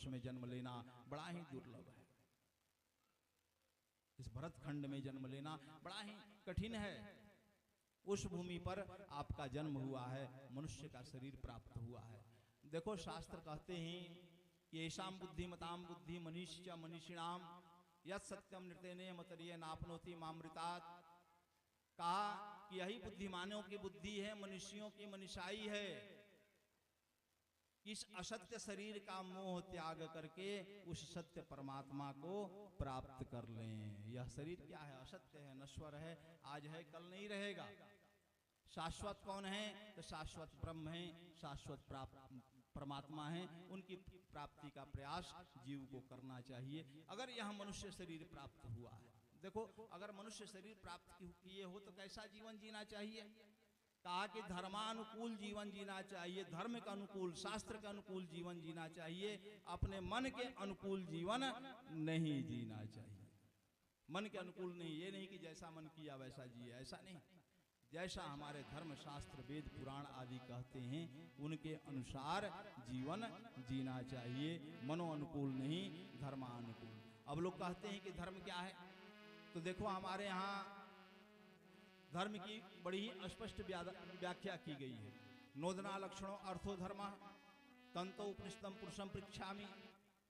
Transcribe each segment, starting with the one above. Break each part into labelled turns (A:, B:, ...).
A: मनुष्य में जन्म लेना बड़ा ही दुर्लभ है। इस भरतखंड में जन्म लेना बड़ा ही कठिन है। उस भूमि पर आपका जन्म हुआ है, मनुष्य का शरीर प्राप्त हुआ है। देखो शास्त्र कहते हैं कि ऐशाम बुद्धिमताम बुद्धि मनीष मनीषिणाम यत् सत्यम नृत्यने मतरिय नापनोति मामृतात्। कहा कि यही बुद्धिमानों की बुद्धि है, मनुष्यों की मनीषाई है। इस असत्य शरीर का मोह त्याग करके उस सत्य परमात्मा को प्राप्त कर लें। यह शरीर क्या है? असत्य है, नश्वर है, आज है कल नहीं रहेगा। शाश्वत कौन है? तो शाश्वत ब्रह्म है, शाश्वत परमात्मा है। उनकी प्राप्ति का प्रयास जीव को करना चाहिए। अगर यह मनुष्य शरीर प्राप्त हुआ है, देखो अगर मनुष्य शरीर प्राप्त किए हो तो कैसा जीवन जीना चाहिए? कहा कि धर्मानुकूल जीवन जीना चाहिए, धर्म के अनुकूल, शास्त्र के अनुकूल जीवन जीना चाहिए। अपने मन के अनुकूल जीवन नहीं जीना चाहिए। मन के अनुकूल नहीं, ये नहीं कि जैसा मन किया वैसा जिए, ऐसा नहीं। जैसा हमारे धर्म शास्त्र वेद पुराण आदि कहते हैं उनके अनुसार जीवन जीना चाहिए, मनो अनुकूल नहीं, धर्मानुकूल। अब लोग कहते हैं कि धर्म क्या है, तो देखो हमारे यहाँ धर्म की बड़ी ही स्पष्ट व्याख्या की गई है। नोदना लक्षणों अर्थो धर्म तंतो उपनिषदम पुरुषम पृच्छामि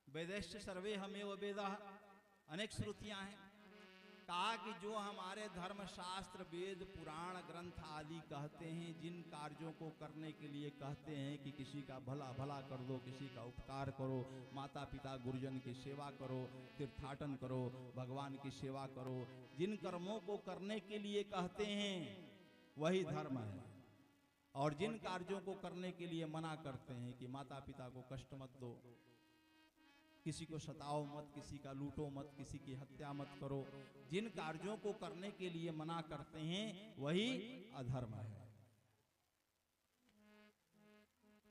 A: वेदैश्च सर्वे हमेव वेदाः। अनेक श्रुतियां हैं। कहा कि जो हमारे धर्म शास्त्र वेद पुराण ग्रंथ आदि कहते हैं, जिन कार्यों को करने के लिए कहते हैं कि किसी का भला भला कर दो, किसी का उपकार करो, माता पिता गुरुजन की सेवा करो, तीर्थाटन करो, भगवान की सेवा करो, जिन कर्मों को करने के लिए कहते हैं वही धर्म है। और जिन कार्यों को करने के लिए मना करते हैं कि माता पिता को कष्ट मत दो, किसी को सताओ मत, किसी का लूटो मत, किसी की हत्या मत करो, जिन कार्यों को करने के लिए मना करते हैं वही अधर्म है।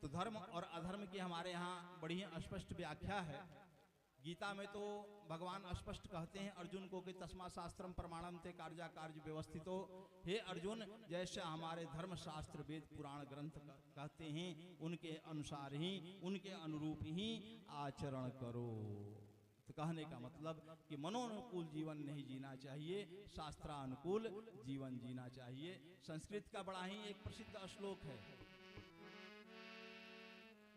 A: तो धर्म और अधर्म की हमारे यहाँ बड़ी ही स्पष्ट व्याख्या है। गीता में तो भगवान स्पष्ट कहते हैं अर्जुन को कि तस्मा शास्त्रम प्रमाणम ते कार्या कार्य व्यवस्थितो। हे अर्जुन, जैसे हमारे धर्म शास्त्र वेद पुराण ग्रंथ कहते हैं उनके अनुसार ही, उनके अनुरूप ही आचरण करो। तो कहने का मतलब कि मनोनुकूल जीवन नहीं जीना चाहिए, शास्त्रानुकूल जीवन जीना चाहिए। संस्कृत का बड़ा ही एक प्रसिद्ध श्लोक है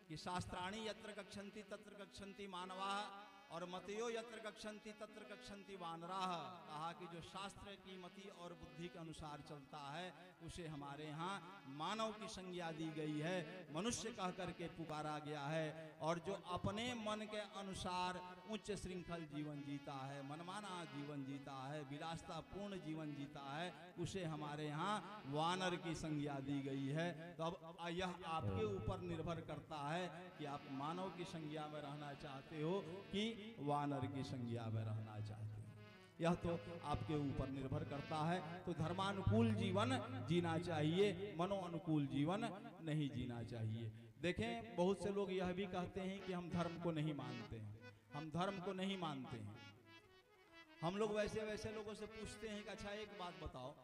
A: कि शास्त्राणि यत्र गच्छन्ति तत्र गच्छन्ति मानवाः और मतयो यत्र गच्छन्ति तत्र गच्छन्ति वानराः। कहा कि जो शास्त्र की मति और बुद्धि के अनुसार चलता है उसे हमारे यहाँ मानव की संज्ञा दी गई है, मनुष्य कह करके पुकारा गया है। और जो अपने मन के अनुसार उच्च श्रृंखल जीवन जीता है, मनमाना जीवन जीता है, विलासता पूर्ण जीवन जीता है, उसे हमारे यहाँ वानर की संज्ञा दी गई है। तो अब यह आपके ऊपर निर्भर करता है कि आप मानव की संज्ञा में रहना चाहते हो कि वानर की संज्ञा में रहना चाहते हो, यह तो आपके ऊपर निर्भर करता है। तो धर्मानुकूल जीवन जीना चाहिए, मनो अनुकूल जीवन नहीं जीना चाहिए। देखें बहुत से लोग यह भी कहते हैं कि हम धर्म को नहीं मानते हैं, हम धर्म को नहीं मानते हैं। हम लोग वैसे लोगों से पूछते हैं कि अच्छा एक बात बताओ,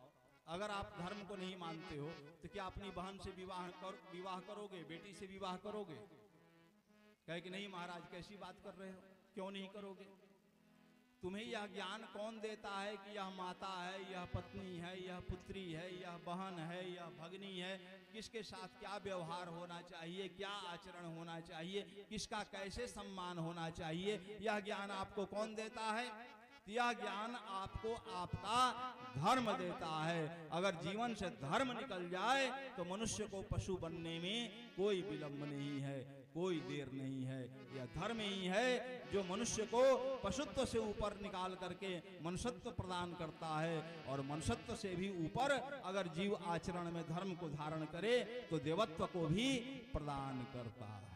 A: अगर आप धर्म को नहीं मानते हो तो क्या अपनी बहन से विवाह करोगे, बेटी से विवाह करोगे? कहे कि नहीं महाराज कैसी बात कर रहे हो, क्यों नहीं करोगे? तुम्हें यह ज्ञान कौन देता है कि यह माता है, यह पत्नी है, यह पुत्री है, यह बहन है, यह भगनी है, किसके साथ क्या व्यवहार होना चाहिए, क्या आचरण होना चाहिए, किसका कैसे सम्मान होना चाहिए, यह ज्ञान आपको कौन देता है? यह ज्ञान आपको आपका धर्म देता है। अगर जीवन से धर्म निकल जाए तो मनुष्य को पशु बनने में कोई विलंब नहीं है, कोई देर नहीं है। यह धर्म ही है जो मनुष्य को पशुत्व से ऊपर निकाल करके मनुष्यत्व प्रदान करता है। और मनुष्यत्व से भी ऊपर अगर जीव आचरण में धर्म को धारण करे तो देवत्व को भी प्रदान करता है।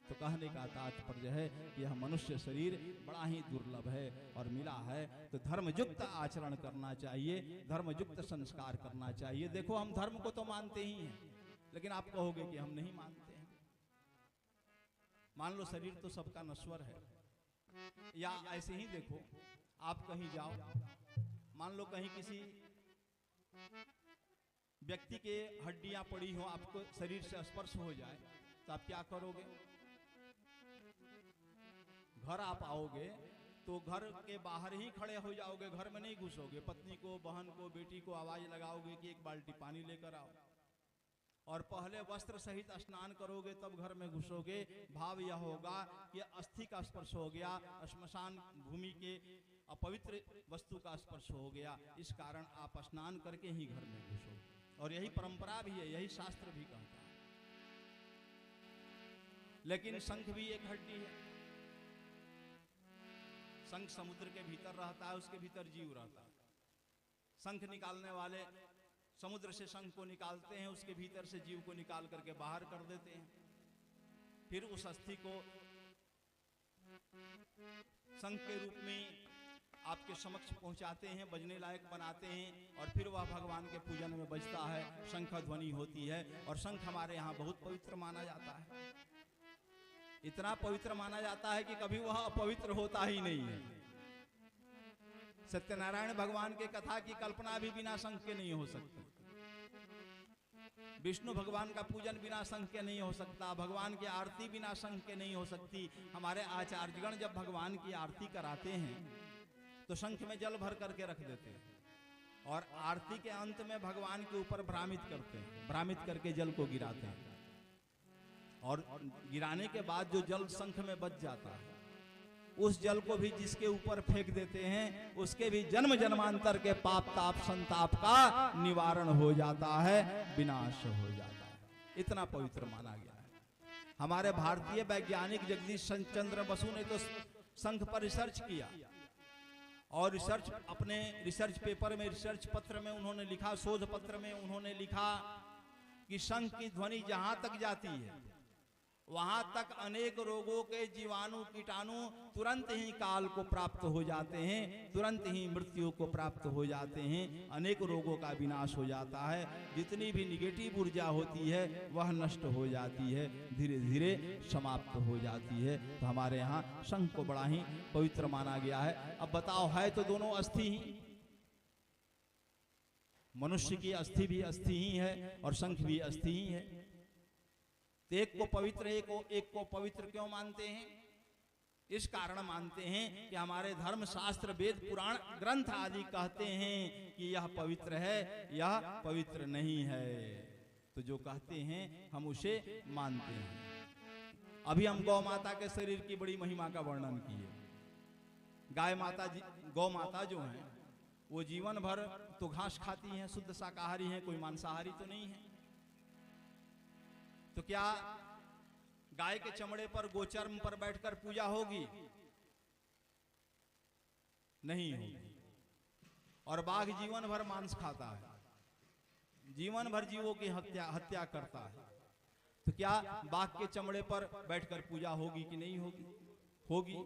A: तो कहने का तात्पर्य है कि यह मनुष्य शरीर बड़ा ही दुर्लभ है और मिला है, तो धर्मयुक्त आचरण करना चाहिए, धर्मयुक्त संस्कार करना चाहिए। देखो हम धर्म को तो मानते ही हैं, लेकिन आप कहोगे कि हम नहीं मानते हैं। मान लो शरीर तो सबका नश्वर है, या ऐसे ही देखो आप कहीं जाओ, मान लो कहीं किसी व्यक्ति के हड्डियां पड़ी हो, आपको शरीर से स्पर्श हो जाए तो आप क्या करोगे? घर आप आओगे तो घर के बाहर ही खड़े हो जाओगे, घर में नहीं घुसोगे। पत्नी को, बहन को, बेटी को आवाज लगाओगे कि एक बाल्टी पानी लेकर आओ, और पहले वस्त्र सहित स्नान करोगे तब घर में घुसोगे। भाव यह होगा कि अस्थि का स्पर्श हो गया, श्मशान भूमि के अपवित्र वस्तु का स्पर्श हो गया, इस कारण आप स्नान करके ही घर में घुसो। और यही परंपरा भी है, यही शास्त्र भी कहता है। लेकिन शंख भी एक हड्डी है। शंख समुद्र के भीतर रहता है, उसके भीतर जीव रहता है। शंख निकालने वाले समुद्र से शंख को निकालते हैं, उसके भीतर से जीव को निकाल करके बाहर कर देते हैं। फिर उस अस्थि को शंख के रूप में आपके समक्ष पहुंचाते हैं, बजने लायक बनाते हैं, और फिर वह भगवान के पूजन में बजता है, शंख ध्वनि होती है। और शंख हमारे यहाँ बहुत पवित्र माना जाता है। इतना पवित्र माना जाता है कि कभी वह अपवित्र होता ही नहीं है। सत्यनारायण भगवान के कथा की कल्पना भी बिना शंख के नहीं हो सकती। विष्णु भगवान का पूजन बिना शंख के नहीं हो सकता। भगवान की आरती बिना शंख के नहीं हो सकती। हमारे आचार्यगण जब भगवान की आरती कराते हैं तो शंख में जल भर करके रख देते हैं, और आरती के अंत में भगवान के ऊपर भ्रामित करते हैं, भ्रामित करके जल को गिराते हैं। और गिराने के बाद जो जल शंख में बच जाता है, उस जल को भी जिसके ऊपर फेंक देते हैं, उसके भी जन्म जन्मांतर के पाप ताप संताप का निवारण हो जाता है, विनाश हो जाता है। इतना पवित्र माना गया है। हमारे भारतीय वैज्ञानिक जगदीश चंद्र बसु ने तो शंख पर रिसर्च किया, और रिसर्च अपने रिसर्च पेपर में, रिसर्च पत्र में उन्होंने लिखा, शोध पत्र में उन्होंने लिखा कि शंख की ध्वनि जहां तक जाती है वहां तक अनेक रोगों के जीवाणु कीटाणु तुरंत ही काल को प्राप्त हो जाते हैं, तुरंत ही मृत्यु को प्राप्त हो जाते हैं। अनेक रोगों का विनाश हो जाता है। जितनी भी निगेटिव ऊर्जा होती है वह नष्ट हो जाती है, धीरे धीरे समाप्त हो जाती है। तो हमारे यहाँ शंख को बड़ा ही पवित्र माना गया है। अब बताओ, है तो दोनों अस्थि ही, मनुष्य की अस्थि भी अस्थि ही है और शंख भी अस्थि ही है। एक को पवित्र, एक को पवित्र क्यों मानते हैं? इस कारण मानते हैं कि हमारे धर्म शास्त्र वेद पुराण ग्रंथ आदि कहते हैं कि यह पवित्र है, यह पवित्र नहीं है। तो जो कहते हैं हम उसे मानते हैं। अभी हम गौ माता के शरीर की बड़ी महिमा का वर्णन किए। गाय माता, गौ माता जो है वो जीवन भर तो घास खाती हैं, शुद्ध शाकाहारी हैं, कोई मांसाहारी तो नहीं है। तो क्या गाय के चमड़े पर, गोचर्म पर बैठकर पूजा होगी? नहीं होगी। और बाघ जीवन भर मांस खाता है, जीवन भर जीवों की हत्या करता है। तो क्या बाघ के चमड़े पर बैठकर पूजा होगी कि नहीं होगी? होगी।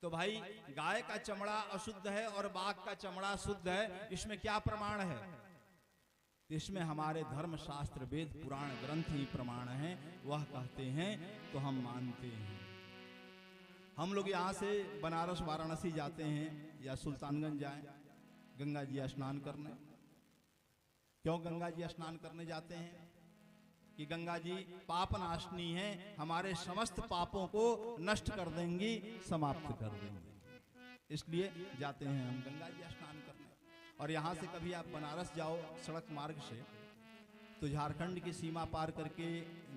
A: तो भाई, गाय का चमड़ा अशुद्ध है और बाघ का चमड़ा शुद्ध है, इसमें क्या प्रमाण है? इसमें हमारे धर्म शास्त्र वेद पुराण ग्रंथ ही प्रमाण हैं। वह कहते हैं तो हम मानते हैं। हम लोग यहाँ से बनारस वाराणसी जाते हैं या सुल्तानगंज जाएं गंगा जी स्नान करने। क्यों गंगा जी स्नान करने जाते हैं? कि गंगा जी पाप नाशनी है, हमारे समस्त पापों को नष्ट कर देंगी, समाप्त कर देंगी। इसलिए जाते हैं हम गंगा जी स्नान करने। और यहाँ से कभी आप बनारस जाओ सड़क मार्ग से, तो झारखंड की सीमा पार करके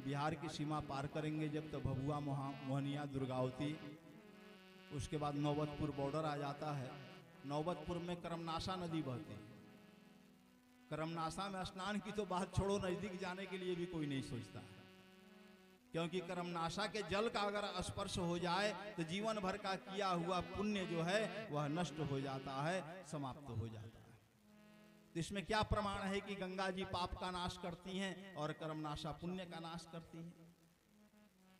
A: बिहार की सीमा पार करेंगे जब, तो भभुआ, मोहनिया, दुर्गावती, उसके बाद नौबतपुर बॉर्डर आ जाता है। नौबतपुर में करमनाशा नदी बहती है। करमनाशा में स्नान की तो बात छोड़ो, नजदीक जाने के लिए भी कोई नहीं सोचता है। क्योंकि करमनाशा के जल का अगर स्पर्श हो जाए तो जीवन भर का किया हुआ पुण्य जो है वह नष्ट हो जाता है, समाप्त हो जाता है। तो इसमें क्या प्रमाण है कि गंगा जी पाप का नाश करती हैं और करमनाशा पुण्य का नाश करती हैं?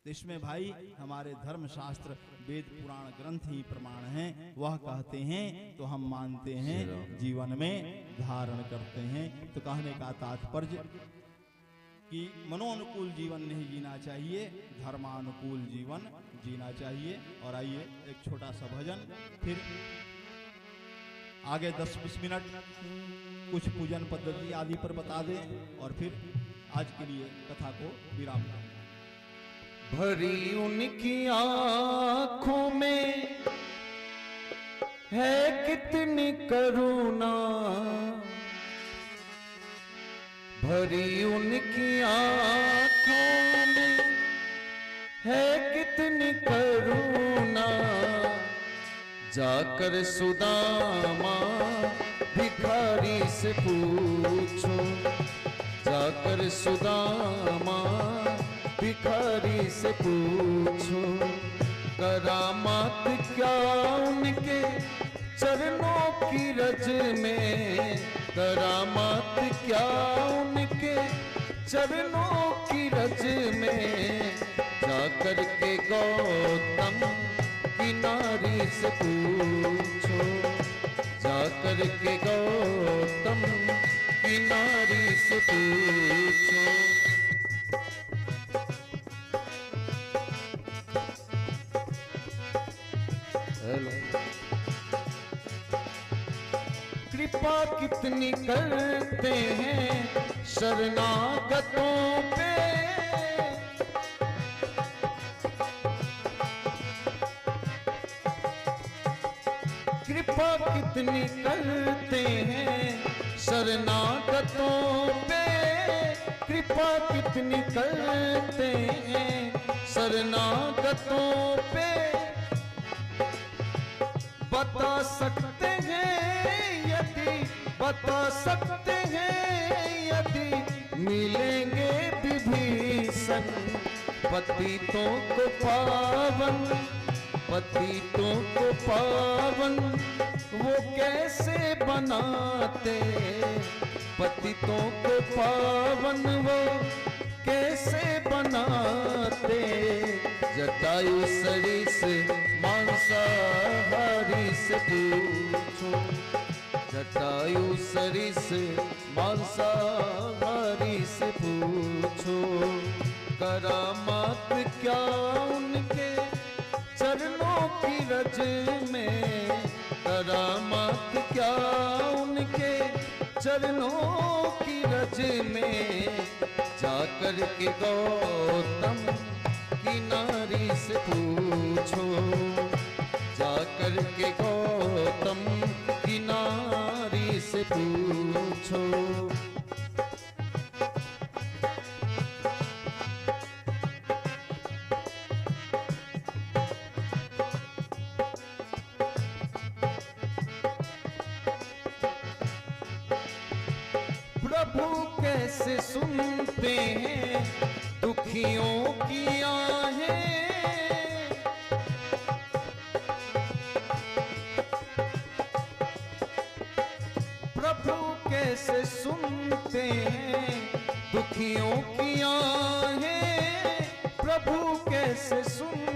A: तो इसमें भाई हमारे धर्म शास्त्र वेद पुराण ग्रंथ ही प्रमाण हैं। वह कहते हैं तो हम मानते हैं, जीवन में धारण करते हैं। तो कहने का तात्पर्य कि मनोनुकूल जीवन नहीं जीना चाहिए, धर्मानुकूल जीवन जीना चाहिए। और आइए एक छोटा सा भजन, फिर आगे 10-20 मिनट कुछ पूजन पद्धति आदि पर बता दें और फिर आज के लिए कथा को विराम दें।
B: भरी उनकी आंखों में है कितनी करुणा, भरी उनकी आंखों में है कितनी करुणा। जाकर सुदामा भिखारी से पूछो, जाकर सुदामा भिखारी से पूछो, करामात क्या उनके चरणों की रज में, करामात क्या उनके चरणों की रज में। जाकर के गौतम की नारी से पूछो, जाकर के गौतम की नारी से पूछो। कृपा कितनी करते हैं शरणागतों पे, कृपा कितनी करते हैं शरणागतों पे, कृपा कितनी करते हैं शरणागतों पे। बता सकते हैं यदि, बता सकते हैं यदि मिलेंगे विभीषण, पतितों को पावन, पतितों को पावन वो कैसे बनाते, पतितों को पावन वो कैसे बनाते। जटायु सरिस मांसाहारी से पूछो, जटायु सरिस मांसाहारी से पूछो, करामात क्या उनके चरणों की रज में, करामात क्या उनके चरणों की रज में। जाकर के गौतम की नारी से पूछो, जाकर के गौतम की नारी से पूछो। प्रभु कैसे सुनते हैं दुखियों की आहें, प्रभु कैसे सुनते हैं दुखियों की आहें, प्रभु कैसे सुन